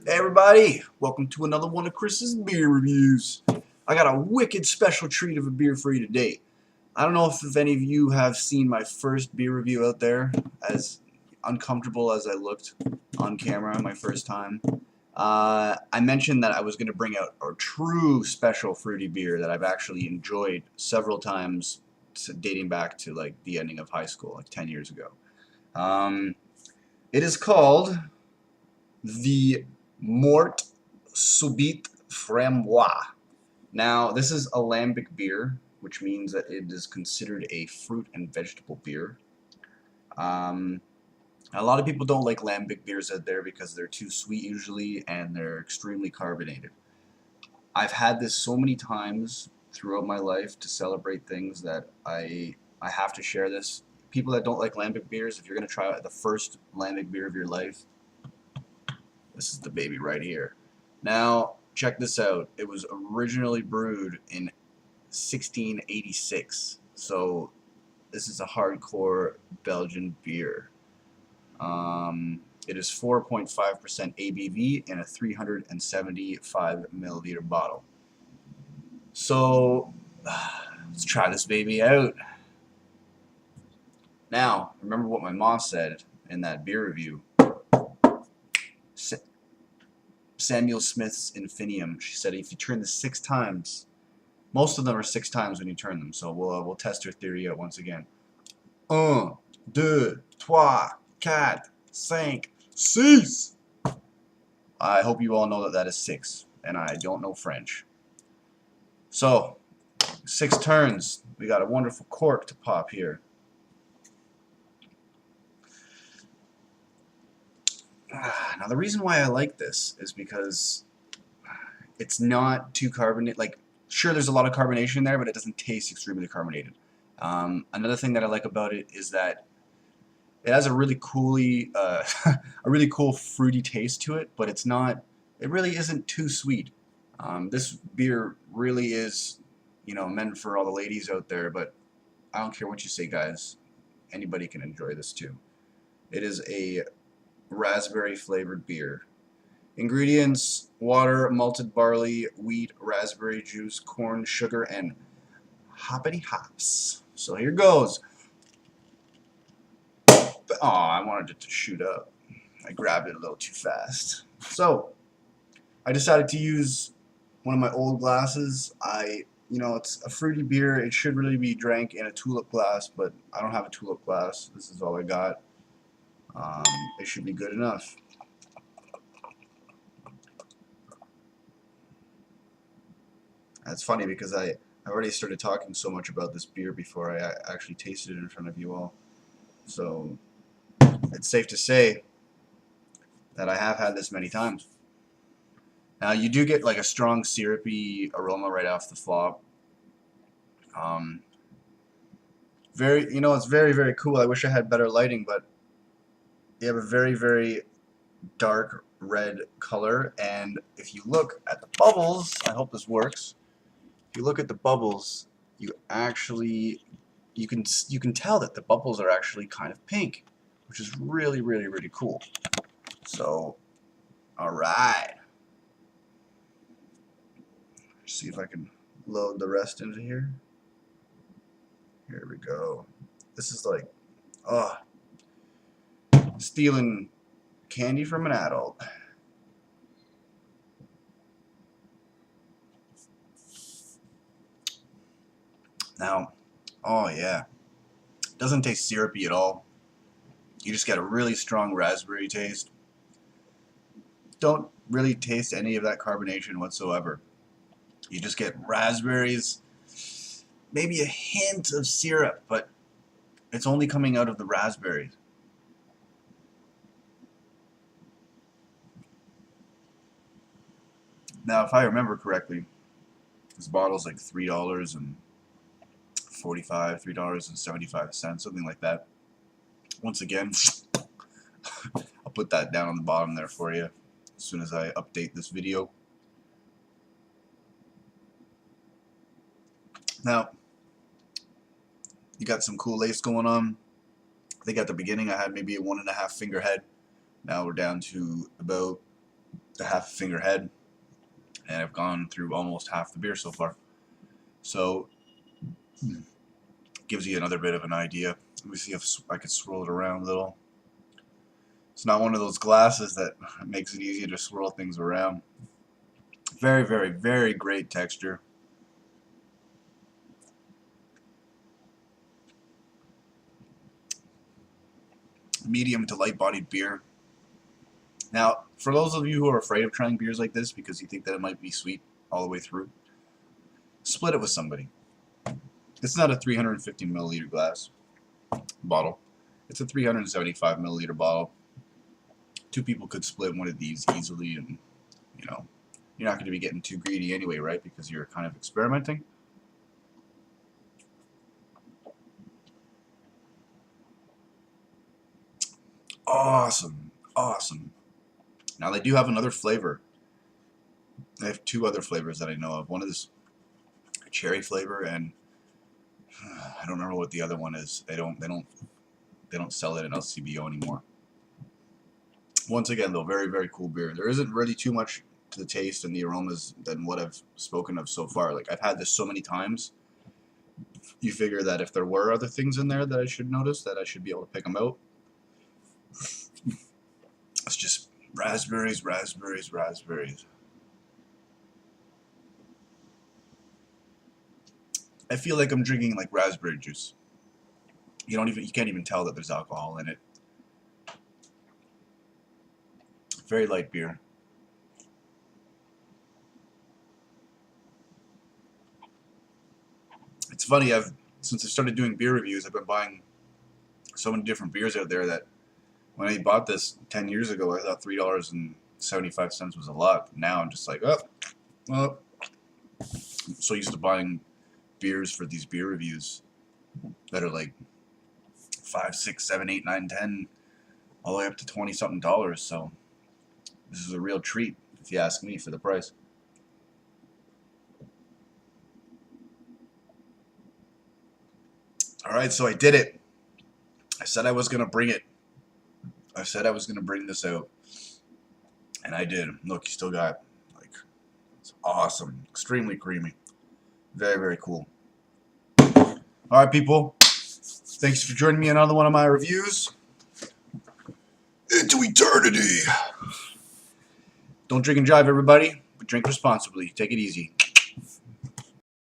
Hey everybody, welcome to another one of Chris's beer reviews. I got a wicked special treat of a beer for you today. I don't know if any of you have seen my first beer review out there, as uncomfortable as I looked on camera my first time. I mentioned that I was going to bring out a true special fruity beer that I've actually enjoyed several times, dating back to like the ending of high school, like 10 years ago. Um, it is called the Mort Subite Framboise. Now, this is a lambic beer, which means that it is considered a fruit and vegetable beer. Um, a lot of people don't like lambic beers out there because they're too sweet usually and they're extremely carbonated. I've had this so many times throughout my life to celebrate things that I have to share this. People that don't like lambic beers, if you're going to try the first lambic beer of your life, this is the baby right here. Now, check this out. It was originally brewed in 1686. So, this is a hardcore Belgian beer. It is 4.5% ABV in a 375 milliliter bottle. So, let's try this baby out. Now, remember what my mom said in that beer review. Samuel Smith's Infinium. She said if you turn this 6 times, most of them are 6 times when you turn them, so we'll test her theory out once again. 1, 2, 3, 4, 5, 6. I hope you all know that that is 6, and I don't know French. So, 6 turns. We got a wonderful cork to pop here. Now the reason why I like this is because it's not too carbonated. Like, sure, there's a lot of carbonation there, but it doesn't taste extremely carbonated. Another thing that I like about it is that it has a really a really cool fruity taste to it, but it's not. It really isn't too sweet. This beer really is, meant for all the ladies out there. But I don't care what you say, guys. Anybody can enjoy this too. It is a raspberry flavored beer. Ingredients: water, malted barley, wheat, raspberry juice, corn, sugar, and hoppity hops. So here goes. Oh, I wanted it to shoot up. I grabbed it a little too fast. So I decided to use one of my old glasses. It's a fruity beer. It should really be drank in a tulip glass, but I don't have a tulip glass. This is all I got. It should be good enough. That's funny because I already started talking so much about this beer before I actually tasted it in front of you all. So it's safe to say that I have had this many times. Now you do get like a strong syrupy aroma right off the flop. It's very, very cool. I wish I had better lighting, but they have a very, very dark red color. And if you look at the bubbles, I hope this works. If you look at the bubbles, you can tell that the bubbles are actually kind of pink, which is really, really, really cool. So, all right. See if I can load the rest into here. Here we go. This is like, stealing candy from an adult. Now, oh yeah, it doesn't taste syrupy at all. You just get a really strong raspberry taste. Don't really taste any of that carbonation whatsoever. You just get raspberries, maybe a hint of syrup, but it's only coming out of the raspberries. Now, if I remember correctly, this bottle's like $3.45, $3.75, something like that. Once again, I'll put that down on the bottom there for you as soon as I update this video. Now, you got some cool lace going on. I think at the beginning I had maybe a 1.5 finger head. Now we're down to about a half a finger head, and I've gone through almost half the beer so far. So gives you another bit of an idea. Let me see if I can swirl it around a little. It's not one of those glasses that makes it easy to swirl things around. Very, very, very great texture. Medium to light-bodied beer. Now, for those of you who are afraid of trying beers like this because you think that it might be sweet all the way through, split it with somebody. It's not a 350 milliliter glass bottle. It's a 375 milliliter bottle. 2 people could split one of these easily, and you know, you're not going to be getting too greedy anyway, right? Because you're kind of experimenting. Awesome, awesome. Now they do have another flavor. They have 2 other flavors that I know of. One is a cherry flavor, and I don't remember what the other one is. They don't sell it in LCBO anymore. Once again, though, very, very cool beer. There isn't really too much to the taste and the aromas than what I've spoken of so far. Like, I've had this so many times. You figure that if there were other things in there that I should notice, that I should be able to pick them out. It's just raspberries, raspberries, raspberries. I feel like I'm drinking like raspberry juice. You can't even tell that there's alcohol in it. Very light beer. It's funny, since I started doing beer reviews, I've been buying so many different beers out there that when I bought this 10 years ago, I thought $3.75 was a lot. Now I'm just like, oh, well, I'm so used to buying beers for these beer reviews that are like $5, $6, $7, $8, $9, $10, all the way up to $20-something. So this is a real treat, if you ask me, for the price. Alright, so I did it. I said I was going to bring it. I said I was going to bring this out. And I did. Look, you still got, like, it's awesome. Extremely creamy. Very, very cool. Alright, people. Thanks for joining me on another one of my reviews. Into eternity. Don't drink and drive, everybody, but drink responsibly. Take it easy.